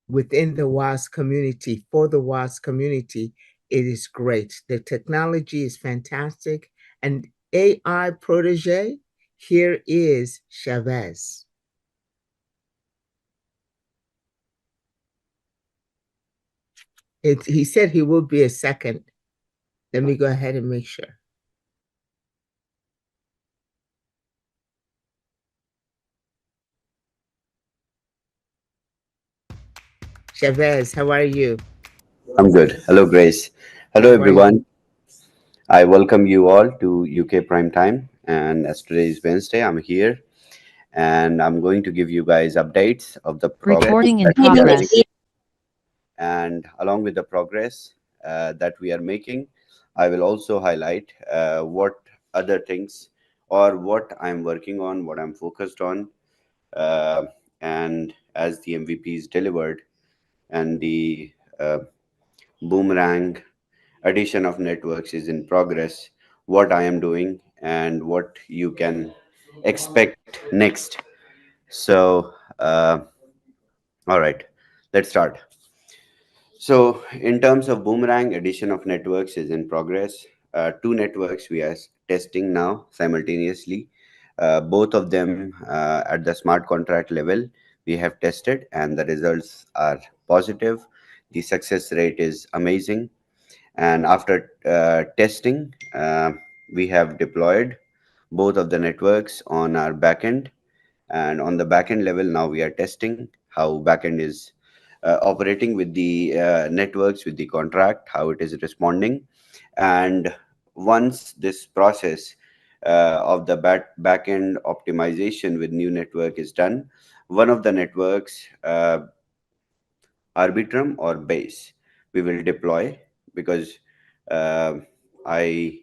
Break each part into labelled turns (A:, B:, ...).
A: within the WAAS community, for the WAAS community, it is great. The technology is fantastic. And AI protege, here is SHAVEZ. He said he will be a second. Let me go ahead and make sure. SHAVEZ, how are you?
B: I'm good. Hello, Grace. Hello,
A: How are you?
B: everyone. I welcome you all to UK Prime Time. And as today is Wednesday, I'm here and I'm going to give you guys updates of the progress
C: Recording in
B: that we are
C: progress.
B: making. And along with the progress that we are making, I will also highlight what other things or what I'm working on, what I'm focused on. Uh, and as the MVP is delivered and the boomerang addition of networks is in progress, what I am doing and what you can expect next. So, all right, let's start. So, in terms of boomerang, addition of networks is in progress. Two networks we are testing now simultaneously. Both of them at the smart contract level we have tested, and the results are positive. The success rate is amazing. And after testing, we have deployed both of the networks on our backend. And on the backend level, now we are testing how backend is operating with the networks, with the contract, how it is responding. And once this process of the backend optimization with new network is done, one of the networks, Arbitrum or Base, we will deploy because uh, I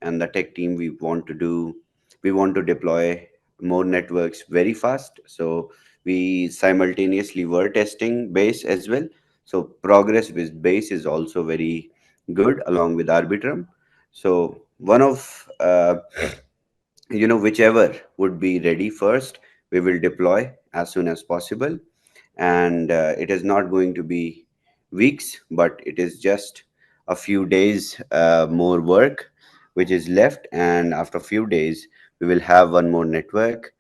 B: and the tech team we want to deploy more networks very fast. So we simultaneously were testing Base as well. So progress with Base is also very good along with Arbitrum. So one of whichever would be ready first, we will deploy as soon as possible. And it is not going to be weeks, but it is just a few days more work which is left. And after a few days we will have one more network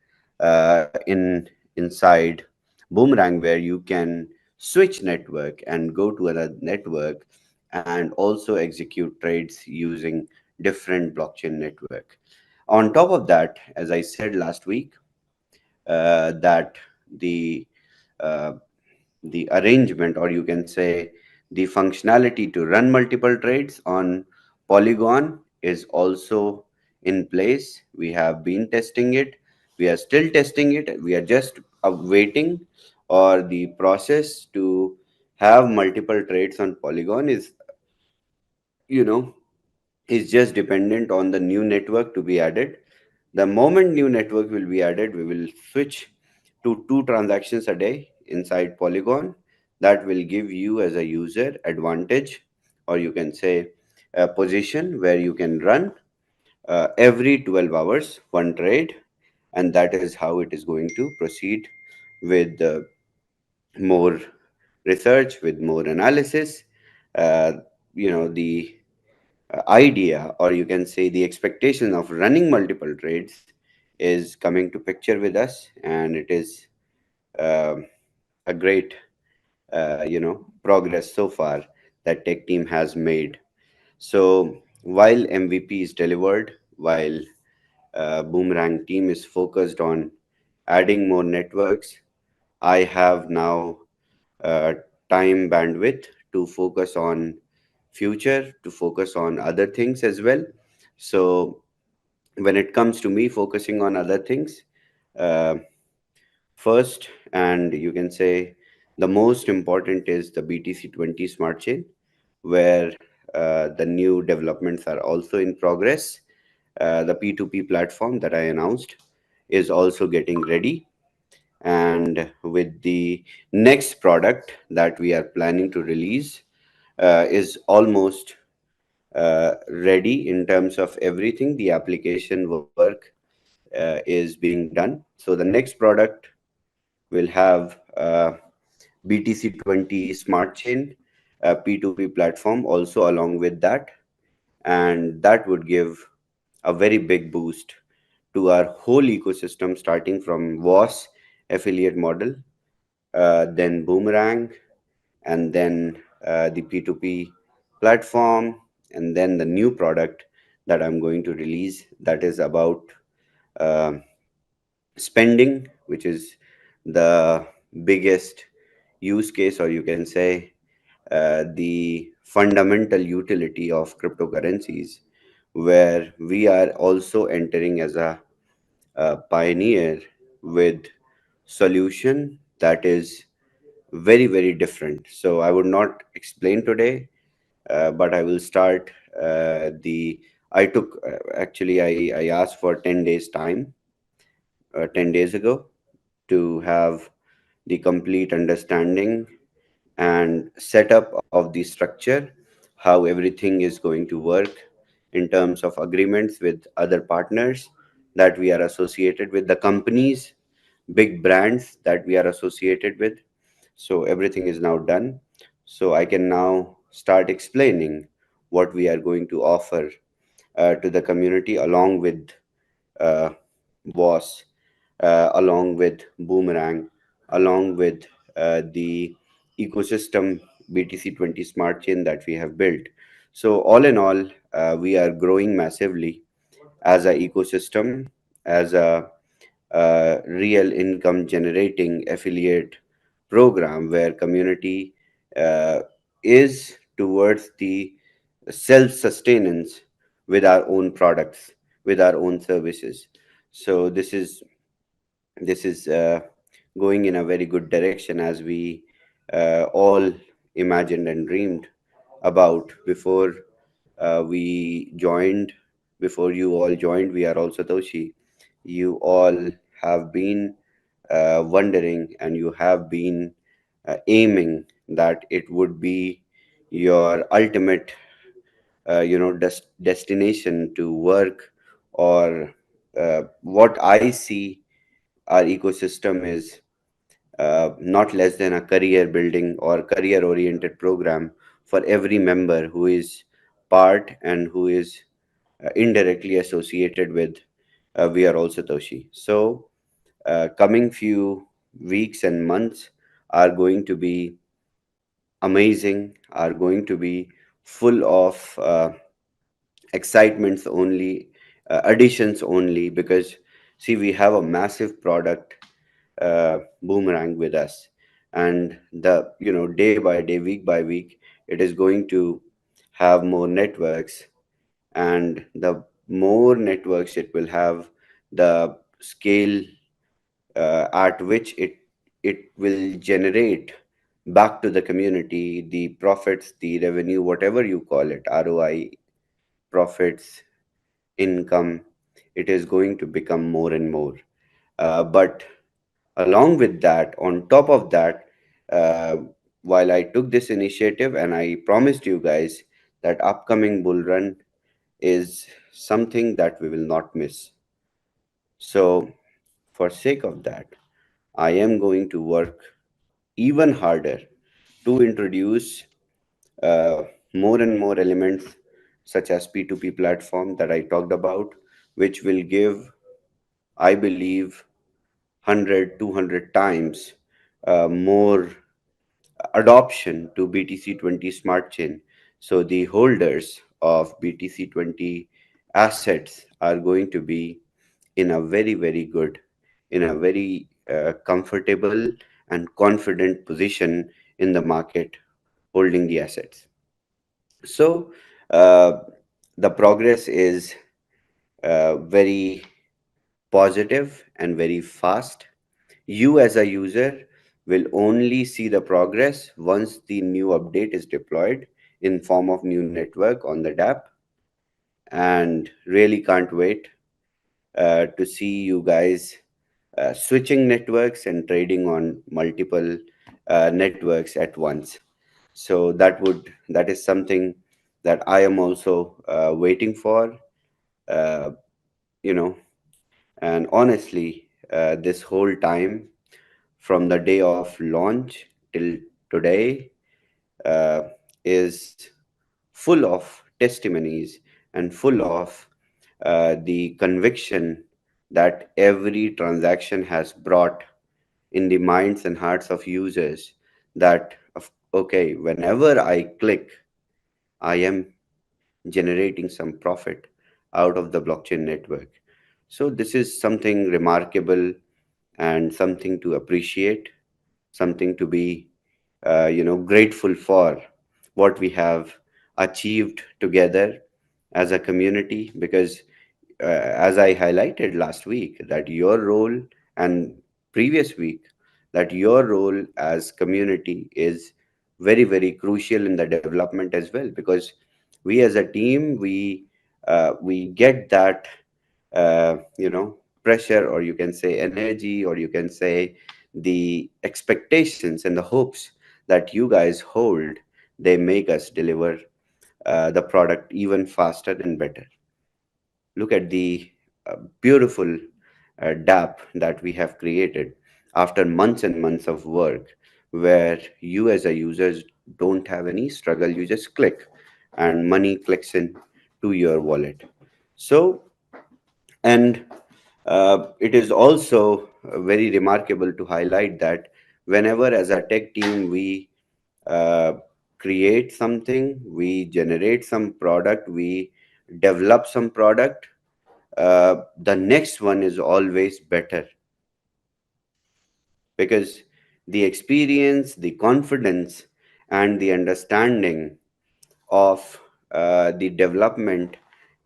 B: inside Boomerang, where you can switch network and go to another network and also execute trades using different blockchain network. On top of that, as I said last week, that the uh, the arrangement, or you can say the functionality to run multiple trades on Polygon, is also in place. We have been testing it. We are still testing it. We are just waiting, or the process to have multiple trades on Polygon you know, is just dependent on the new network to be added. The moment new network will be added, we will switch to 2 transactions a day inside Polygon. That will give you as a user advantage, or you can say a position where you can run every 12 hours one trade, and that is how it is going to proceed with more research, with more analysis. Uh, the idea, or you can say the expectation of running multiple trades, is coming to picture with us, and it is um a great progress so far that tech team has made. So while MVP is delivered, while Boomerang team is focused on adding more networks, I have now uh, time bandwidth to focus on future, to focus on other things as well. So when it comes to me focusing on other things, uh, first, and you can say the most important, is the BTC20 smart chain, where the new developments are also in progress. The P2P platform that I announced is also getting ready. And with the next product that we are planning to release, is almost ready in terms of everything. The application work is being done. So the next product will have BTC20 Smart Chain, P2P platform also along with that, and that would give a very big boost to our whole ecosystem, starting from WAAS affiliate model, then Boomerang, and then the P2P platform, and then the new product that I'm going to release, that is about um spending, which is the biggest use case, or you can say the fundamental utility of cryptocurrencies, where we are also entering as a pioneer with solution that is very very different. So I would not explain today, but I will start the I took actually I asked for 10 days time 10 days ago to have the complete understanding and setup of the structure, how everything is going to work in terms of agreements with other partners that we are associated with, the companies, big brands that we are associated with. So everything is now done. So I can now start explaining what we are going to offer to the community, along with uh, WAS, along with Boomerang, along with the ecosystem BTC20 Smart Chain that we have built. So all in all, we are growing massively as a ecosystem, as a real income generating affiliate program where community uh, is towards the self sustenance with our own products, with our own services. So this is going in a very good direction, as we all imagined and dreamed about before we joined, before you all joined. We are also Toshi. You all have been wondering, and you have been aiming that it would be your ultimate destination to work, or what I see our ecosystem is not less than a career building or career oriented program for every member who is part and who is indirectly associated with we are also Toshi. So coming few weeks and months are going to be amazing, are going to be full of excitements only, additions only, because see, we have a massive product, Boomerang, with us, and the day by day, week by week, it is going to have more networks, and the more networks it will have, the scale at which it will generate back to the community, the profits, the revenue, whatever you call it, ROI, profits, income, it is going to become more and more. But along with that, on top of that, uh, while I took this initiative and I promised you guys that upcoming bull run is something that we will not miss. So, for sake of that, I am going to work even harder to introduce uh, more and more elements, such as P2P platform that I talked about, which will give, I believe, 100, 200 times more adoption to BTC20 Smart Chain. So the holders of BTC20 assets are going to be in a very, very good, in a very comfortable and confident position in the market holding the assets. So uh, the progress is very positive and very fast. You as a user will only see the progress once the new update is deployed in form of new network on the DApp, and really can't wait to see you guys switching networks and trading on multiple networks at once. So that is something that I am also waiting for. Uh, you know, and honestly, this whole time, from the day of launch till today uh, is full of testimonies and full of the conviction that every transaction has brought in the minds and hearts of users that okay, whenever I click, I am generating some profit out of the blockchain network. So this is something remarkable and something to appreciate, something to be grateful for what we have achieved together as a community. Because as I highlighted last week, that your role, and previous week, that your role as community is very, very crucial in the development as well. Because we as a team, we get that pressure, or you can say energy, or you can say the expectations and the hopes that you guys hold. They make us deliver the product even faster and better. Look at the beautiful DApp that we have created after months and months of work, where you as a user don't have any struggle. You just click and money clicks in to your wallet. So, and it is also very remarkable to highlight that whenever as a tech team we uh, create something, we generate some product, we develop some product, the next one is always better, because the experience, the confidence, and the understanding of the development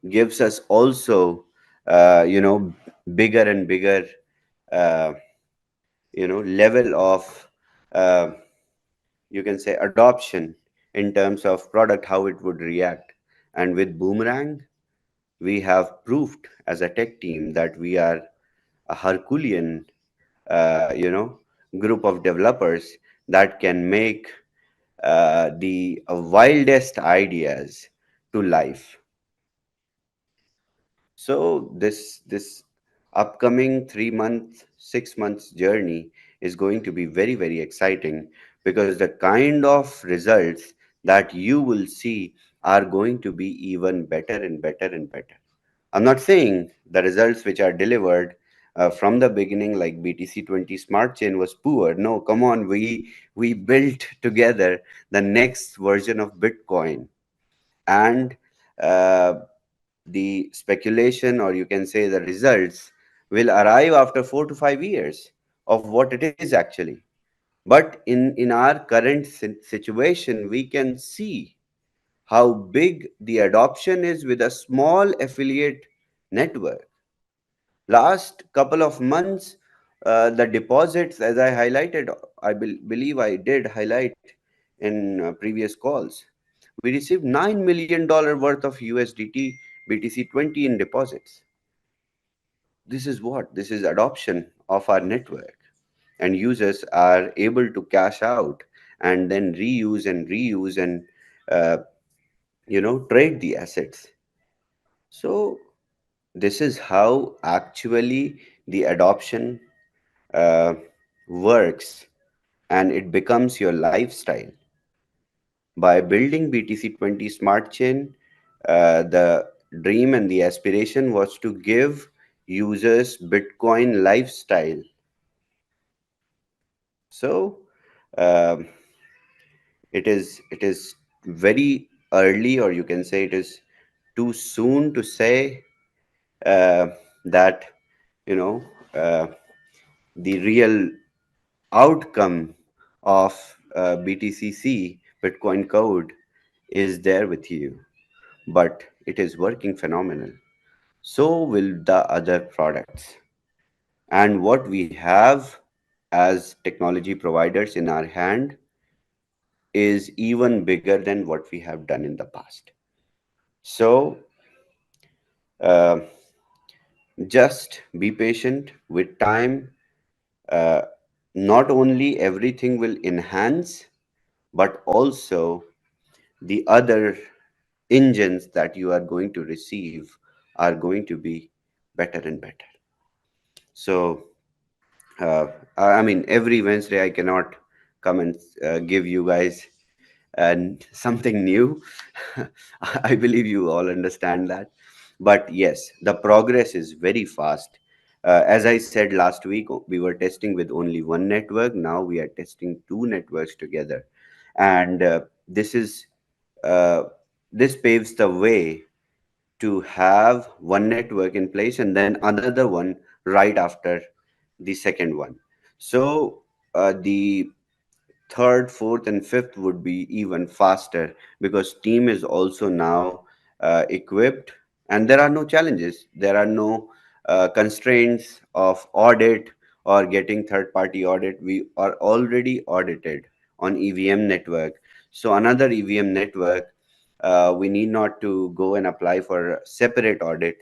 B: gives us also bigger and bigger uh, level of uh, you can say adoption in terms of product, how it would react. And with Boomerang, we have proved as a tech team that we are a Herculean, uh, you know, group of developers that can make the wildest ideas to life. So this upcoming 3 month, 6 months journey is going to be very, very exciting, because the kind of results that you will see are going to be even better and better and better. I'm not saying the results which are delivered from the beginning, like BTC20 Smart Chain, was poor. No, come on, we built together the next version of Bitcoin, and uh, the speculation, or you can say the results, will arrive after 4 to 5 years of what it is actually. But in our current situation, we can see how big the adoption is with a small affiliate network. Last couple of months, the deposits, as I highlighted, I believe I did highlight in previous calls, we received $9 million worth of USDT BTC20 in deposits. This is what? This is adoption of our network. And users are able to cash out and then reuse and uh, trade the assets. So this is how actually the adoption uh, works, and it becomes your lifestyle. By building BTC20 Smart Chain, the dream and the aspiration was to give users Bitcoin lifestyle. So um it is very early, or you can say it is too soon to say uh, that you know uh, the real outcome of BTCC Bitcoin code is there with you, but it is working phenomenal. So will the other products. And what we have as technology providers in our hand is even bigger than what we have done in the past. So uh, just be patient with time. Uh, Not only everything will enhance, but also the other engines that you are going to receive are going to be better and better. So, I mean, every Wednesday I cannot come and give you guys something new. I believe you all understand that. But yes, the progress is very fast. As I said last week, we were testing with only one network. Now we are testing two networks together, and uh, this paves the way to have one network in place and then another one right after the second one. So the third, fourth, and fifth would be even faster because team is also now equipped, and there are no challenges. There are no constraints of audit or getting third party audit. We are already audited on EVM network. So another EVM network, we need not to go and apply for a separate audit.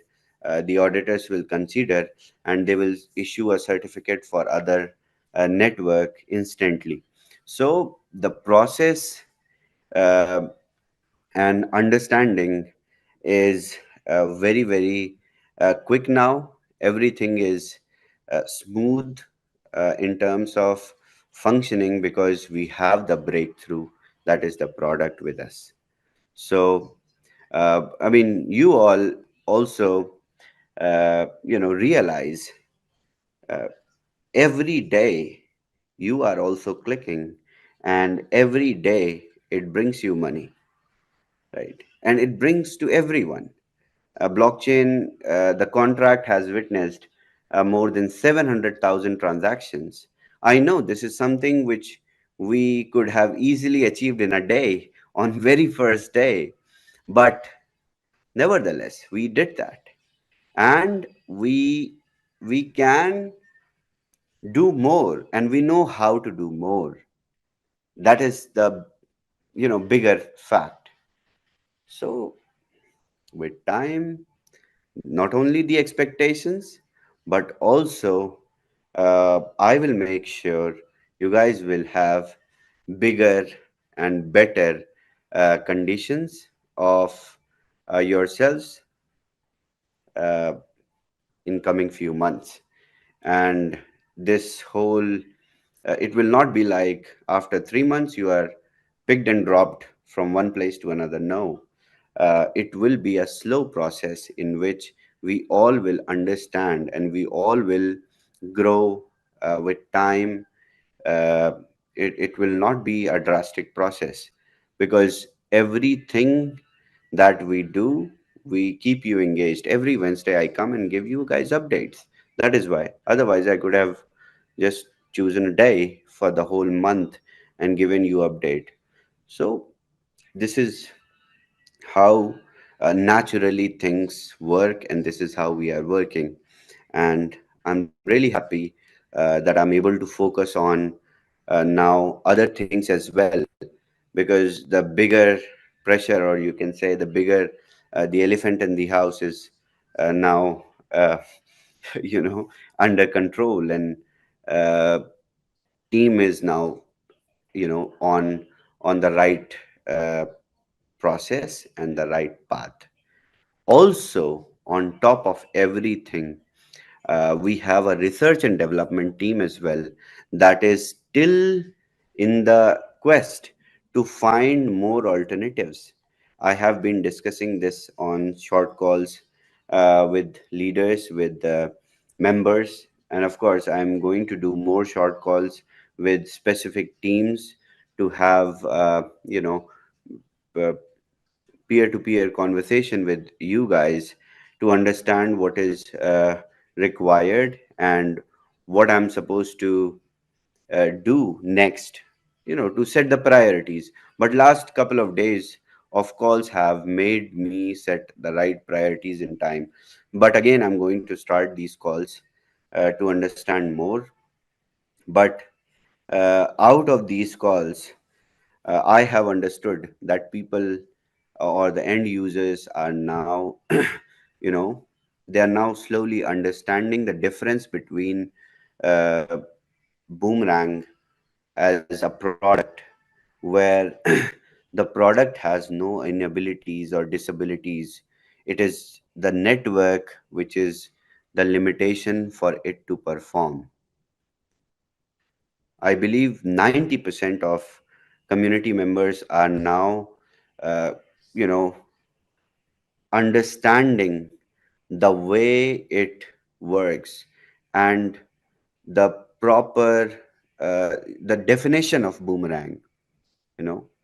B: The auditors will consider and they will issue a certificate for other network instantly. So the process uh, and understanding is very quick now. Everything is smooth in terms of functioning because we have the breakthrough, that is the product with us. So I mean, you all also realize uh, every day you are also clicking, and every day it brings you money, right? And it brings to everyone. A blockchain, the contract has witnessed more than 700,000 transactions. I know this is something which we could have easily achieved in a day on very first day, but nevertheless we did that, and we can do more, and we know how to do more. That is the bigger fact. So with time, not only the expectations, but also I will make sure you guys will have bigger and better conditions of yourselves uh, in coming few months. And this whole it will not be like after 3 months you are picked and dropped from one place to another. No, it will be a slow process in which we all will understand and we all will grow with time. uh, it will not be a drastic process because everything that we do, we keep you engaged. Every Wednesday I come and give you guys updates. That is why. Otherwise I could have just chosen a day for the whole month and given you update. So this is how naturally things work, and this is how we are working. And I'm really happy that I'm able to focus on now other things as well, because the bigger pressure, or you can say the bigger the elephant in the house is now you know under control, and uh, team is now on the right uh, process and the right path. Also, on top of everything, we have a research and development team as well that is still in the quest to find more alternatives. I have been discussing this on short calls with leaders, with members, and of course, I'm going to do more short calls with specific teams to have, uh, peer-to-peer conversation with you guys to understand what is required and what I'm supposed to do next, to set the priorities. But last couple of days of calls have made me set the right priorities in time. But again, I'm going to start these calls to understand more. But out of these calls, I have understood that people or the end users are now, you know, they are now slowly understanding the difference between uh, Boomerang as a product, where the product has no inabilities or disabilities. It is the network which is the limitation for it to perform. I believe 90% of community members are now, uh, you know, understanding the way it works and the proper, uh, the definition of boomerang,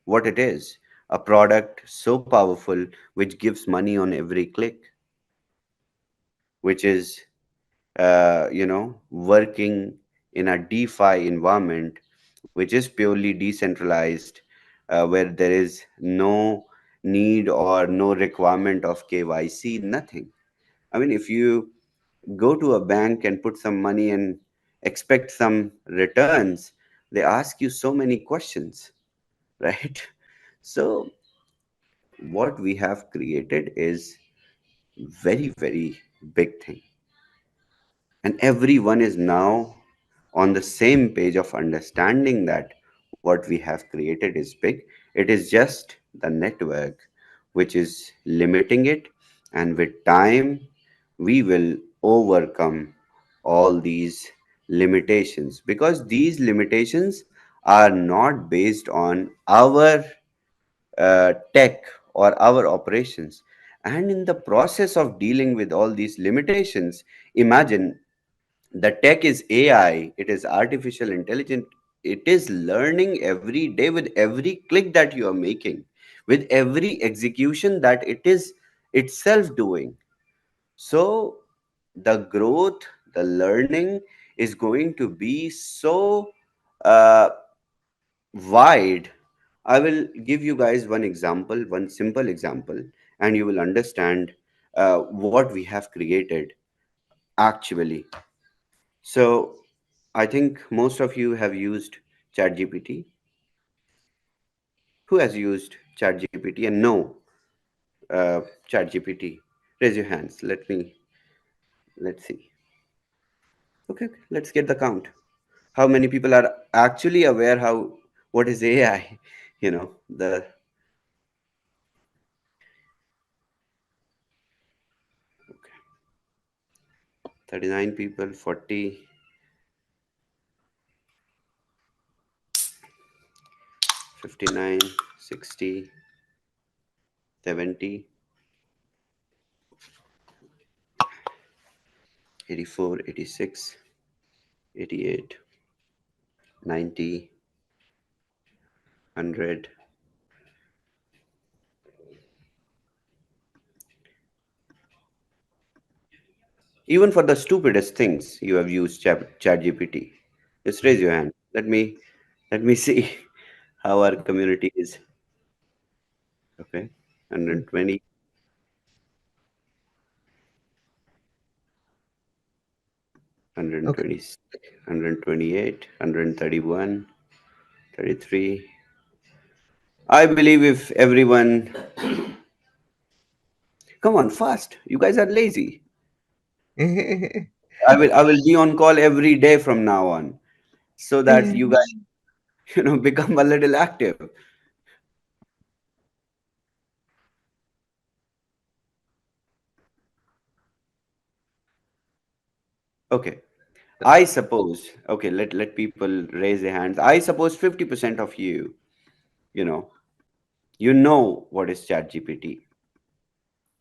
B: what it is. A product so powerful which gives money on every click, which is working in a DeFi environment, which is purely decentralized, where there is no need or no requirement of KYC, nothing. I mean, if you go to a bank and put some money and expect some returns, they ask you so many questions, right? So, what we have created is very, very big thing, and everyone is now on the same page of understanding that what we have created is big. It is just the network which is limiting it, and with time we will overcome all these limitations, because these limitations are not based on our tech or our operations. And in the process of dealing with all these limitations, imagine, the tech is AI, it is artificial intelligence, it is learning every day with every click that you are making, with every execution that it is itself doing. So the growth, the learning is going to be so uh, wide. I will give you guys one example, one simple example, and you will understand what we have created actually. So I think most of you have used ChatGPT. Who has used ChatGPT and know ChatGPT? Raise your hands. Let's see. Okay, okay, let's get the count. How many people are actually aware how what is AI? The 39 people, 40, 59, 60, 70, 84, 86, 88, 90, 100. Even for the stupidest things, you have used ChatGPT. Just raise your hand. Let me see how our community is. Okay, 120, 120,
A: Okay.
B: 128, 131, 33. I believe if everyone, come on, fast. You guys are lazy. I will be on call every day from now on, so that you guys, become a little active. Okay. I suppose, okay, let people raise their hands. I suppose 50% of you, you know, you know what is ChatGPT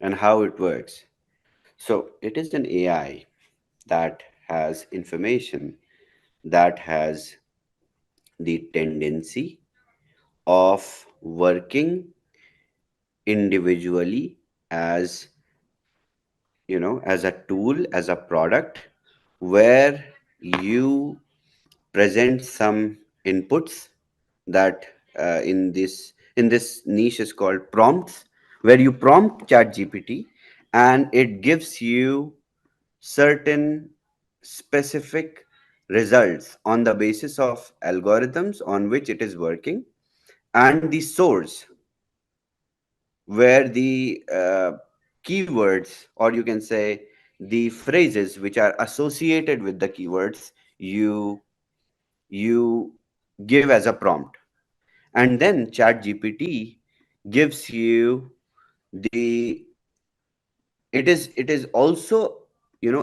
B: and how it works. So it is an AI that has information, that has the tendency of working individually as, as a tool, as a product, where you present some inputs that in this niche is called prompts, where you prompt ChatGPT and it gives you certain specific results on the basis of algorithms on which it is working, and the source where the keywords, or you can say the phrases which are associated with the keywords, you give as a prompt. And then ChatGPT gives you the it is also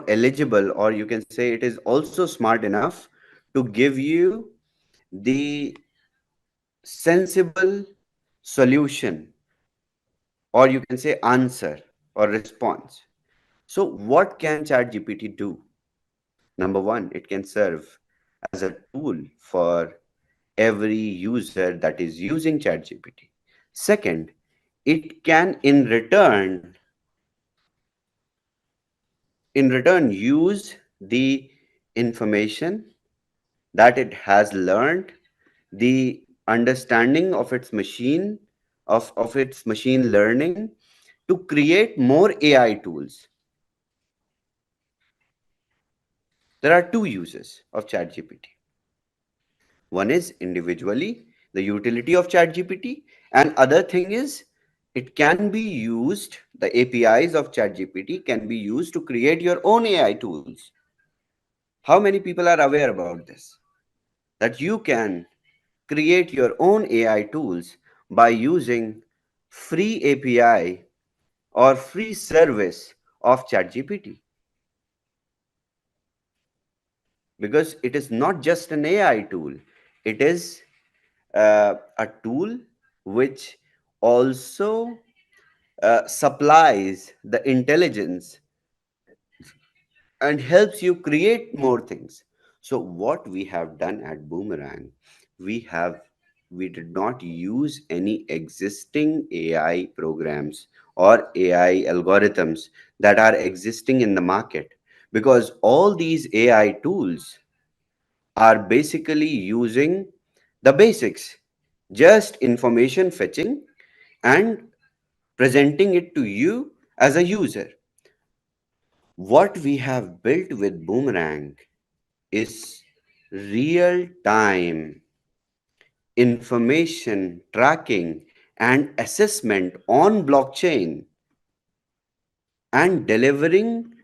B: eligible, or you can say it is also smart enough to give you the sensible solution, or you can say answer or response. So what can ChatGPT do? Number one, it can serve as a tool for every user that is using ChatGPT. Second, it can in return use the information that it has learned, the understanding of its machine learning, to create more AI tools. There are two uses of ChatGPT. One is individually the utility of ChatGPT, and other thing is it can be used, the APIs of ChatGPT can be used to create your own AI tools. How many people are aware about this? That you can create your own AI tools by using free API or free service of ChatGPT, because it is not just an AI tool, it is a tool which also supplies the intelligence and helps you create more things. So what we have done at Boomerang, we have we did not use any existing AI programs or AI algorithms that are existing in the market, because all these AI tools are basically using the basics, just information fetching and presenting it to you as a user. What we have built with Boomerang is real time information tracking and assessment on blockchain, and delivering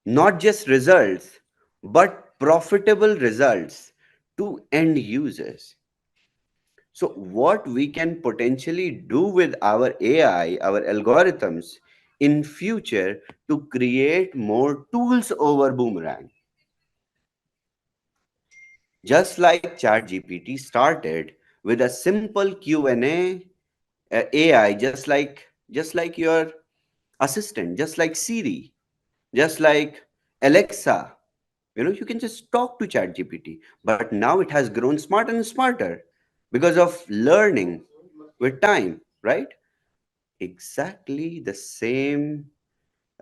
B: not just results but profitable results to end users. So what we can potentially do with our AI, our algorithms in future, to create more tools over Boomerang. Just like ChatGPT started with a simple Q&A AI, just like your assistant, just like Siri, just like Alexa. You can just talk to ChatGPT. But now it has grown smarter and smarter because of learning with time, right? Exactly the same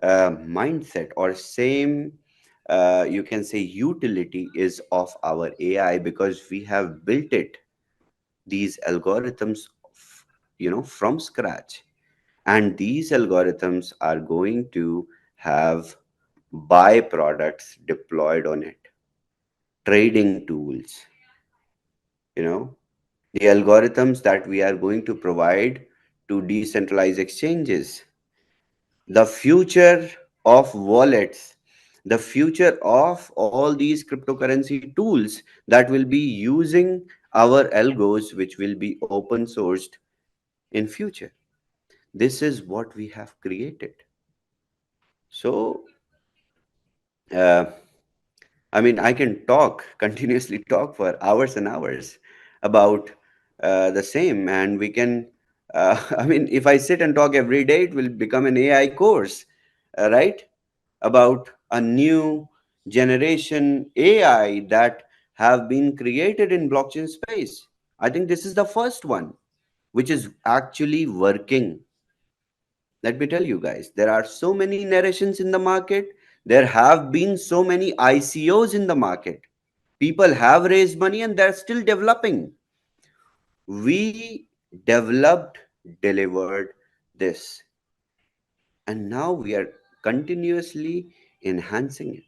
B: mindset or same, you can say, utility is of our AI, because we have built it, these algorithms, from scratch. And these algorithms are going to have byproducts deployed on it, trading tools, you know the algorithms that we are going to provide to decentralized exchanges, the future of wallets, the future of all these cryptocurrency tools that will be using our algos, which will be open sourced in future. This is what we have created. So, uh, I mean, I can talk, continuously talk for hours and hours about the same, and we can. I mean, if I sit and talk every day, it will become an AI course, right? About a new generation AI that have been created in blockchain space. I think this is the first one which is actually working. Let me tell you guys, there are so many narrations in the market. There have been so many ICOs in the market. People have raised money and they're still developing. We developed, delivered this, and now we are continuously enhancing it.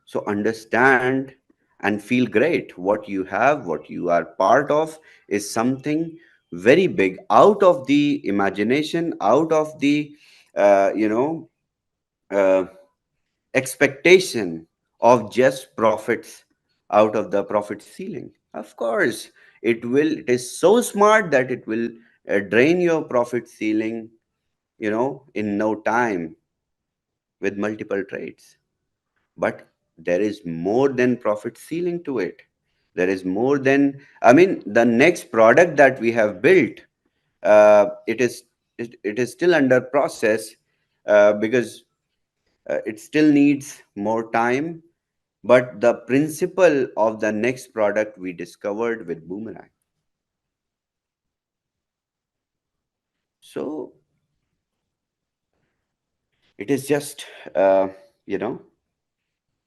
B: So understand and feel great. What you have, what you are part of, is something very big, out of the imagination, out of the uh, you know uh, expectation of just profits, out of the profit ceiling. Of course, it is so smart that it will drain your profit ceiling, in no time, with multiple trades. But there is more than profit ceiling to it. There is more than, the next product that we have built, it is it is still under process, because it still needs more time. But the principle of the next product we discovered with Boomerang. So it is just, you know,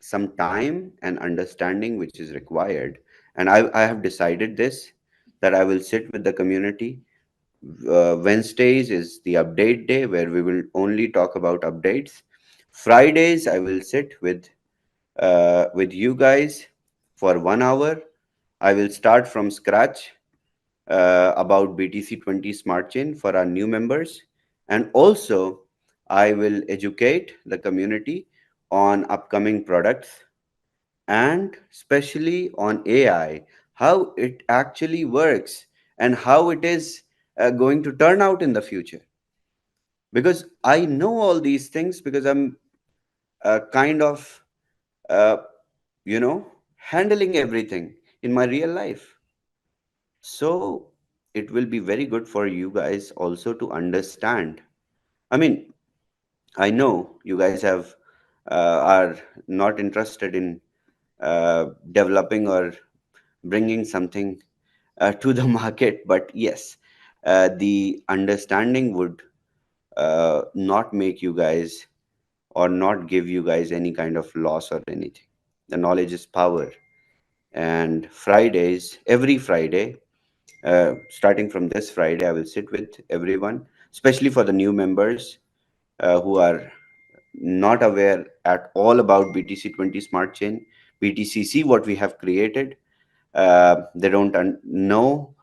B: some time and understanding which is required. And I have decided this, that I will sit with the community. Wednesdays is the update day where we will only talk about updates. Fridays I will sit with you guys for 1 hour. I will start from scratch about BTC 20 Smart Chain for our new members. And also, I will educate the community on upcoming products, and especially on AI, how it actually works and how it is going to turn out in the future. Because I know all these things because I'm kind of, uh, handling everything in my real life. So it will be very good for you guys also to understand. I mean, I know you guys are not interested in developing or bringing something to the market, but yes, the understanding would not make you guys or not give you guys any kind of loss or anything. The knowledge is power. And Fridays, every Friday, starting from this Friday, I will sit with everyone, especially for the new members who are not aware at all about BTC 20 Smart Chain, BTCC, what we have created. They don't know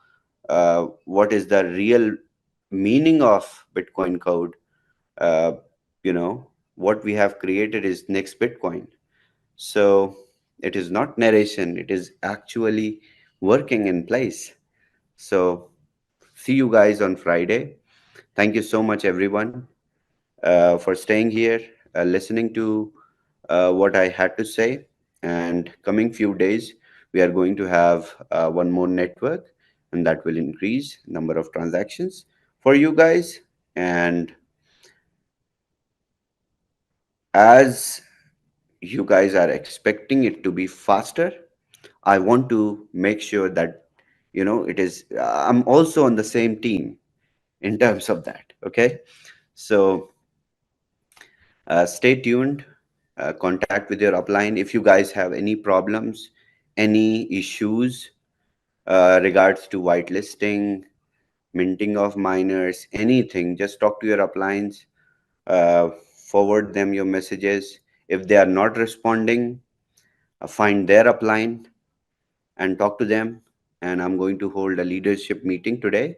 B: what is the real meaning of Bitcoin code. Uh, what we have created is next Bitcoin. So it is not narration, it is actually working in place. So see you guys on Friday. Thank you so much, everyone, for staying here, listening to what I had to say. And coming few days, we are going to have one more network, and that will increase number of transactions for you guys. And as you guys are expecting it to be faster, I want to make sure that it is. I'm also on the same team in terms of that. Okay, so stay tuned. Contact with your upline if you guys have any problems, any issues regards to whitelisting, minting of miners, anything. Just talk to your uplines. Uh, Forward them your messages. If they are not responding, find their upline and talk to them. And I'm going to hold a leadership meeting today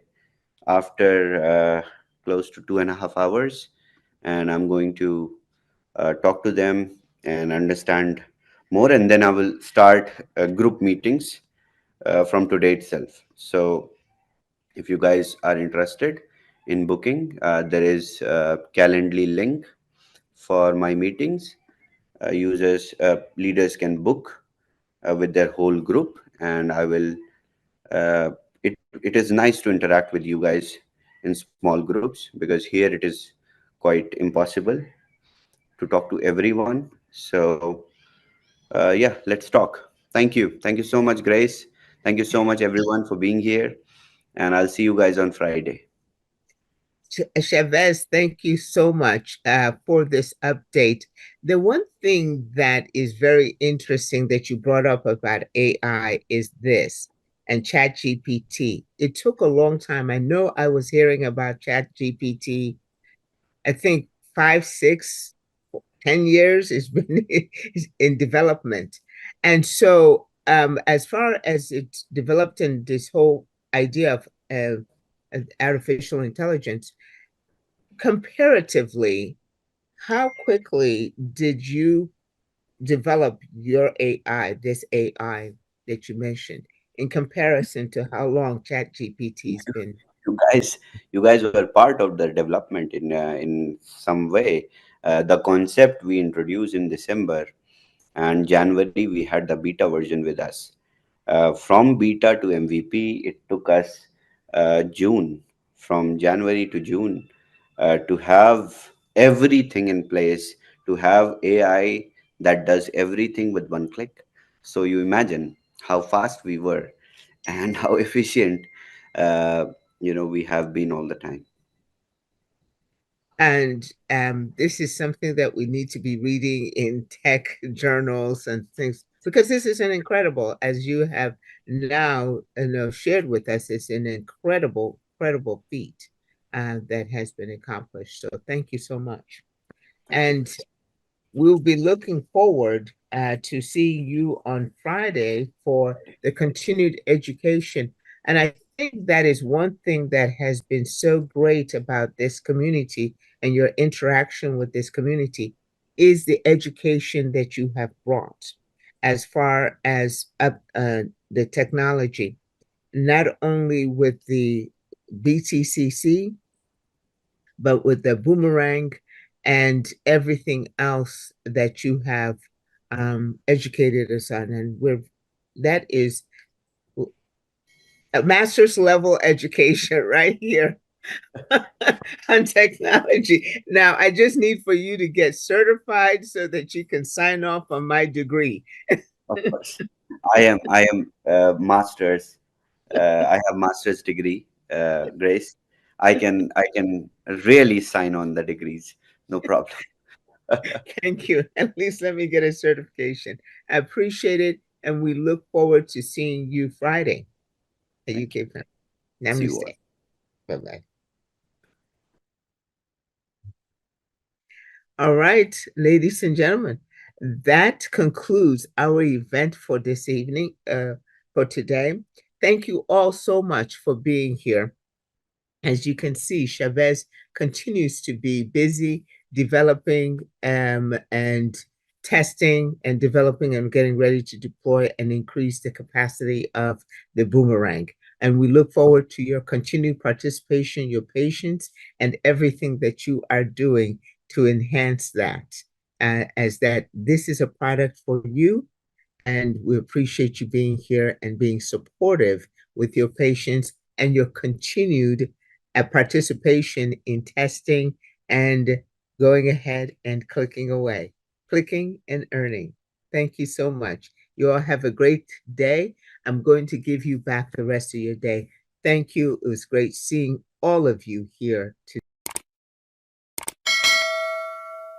B: after close to 2.5 hours, and I'm going to talk to them and understand more, and then I will start group meetings from today itself. So if you guys are interested in booking, there is a Calendly link for my meetings. Users Leaders can book with their whole group, and I will uh, it is nice to interact with you guys in small groups, because here it is quite impossible to talk to everyone. So yeah, let's talk. Thank you so much, Grace. Thank you so much, everyone, for being here, and I'll see you guys on Friday.
A: Chavez, thank you so much for this update. The one thing that is very interesting that you brought up about AI is this and ChatGPT. It took a long time. I know I was hearing about ChatGPT, I think 5, 6, 10 years it's been in development. And so as far as it's developed in this whole idea of artificial intelligence, comparatively, how quickly did you develop your AI, this AI that you mentioned, in comparison to how long ChatGPT's been?
B: you guys you guys were part of the development in some way. The concept we introduced in December, and January we had the beta version with us. From beta to MVP, it took us June, from January to June, to have everything in place, to have AI that does everything with one click. So you imagine how fast we were and how efficient, uh, we have been all the time.
A: And this is something that we need to be reading in tech journals and things, because this is an incredible, as you have now shared with us, it's an incredible feat that has been accomplished. So thank you so much.
B: Thank you.
A: And we'll be looking forward to seeing you on Friday for the continued education. And I think that is one thing that has been so great about this community and your interaction with this community is the education that you have brought as far as the technology, not only with the BTCC, but with the boomerang and everything else that you have educated us on. And that is a master's level education right here on technology. Now, I just need for you to get certified so that you can sign off on my degree.
B: Of course, I am masters. I have master's degree, Grace. I can really sign on the degrees, no problem.
A: Thank you. At least let me get a certification. I appreciate it. And we look forward to seeing you Friday at
B: Thank you.
A: UK Prep.
B: See you all.
A: Namaste. Bye-bye. All right, ladies and gentlemen, that concludes our event for this evening, for today. Thank you all so much for being here. As you can see, SHAVEZ continues to be busy developing and testing and developing and getting ready to deploy and increase the capacity of the boomerang. And we look forward to your continued participation, your patience, and everything that you are doing to enhance that, as that this is a product for you. And we appreciate you being here and being supportive with your patients and your continued participation in testing and going ahead and clicking away, clicking and earning. Thank you so much. You all have a great day. I'm going to give you back the rest of your day. Thank you. It was great seeing all of you here today.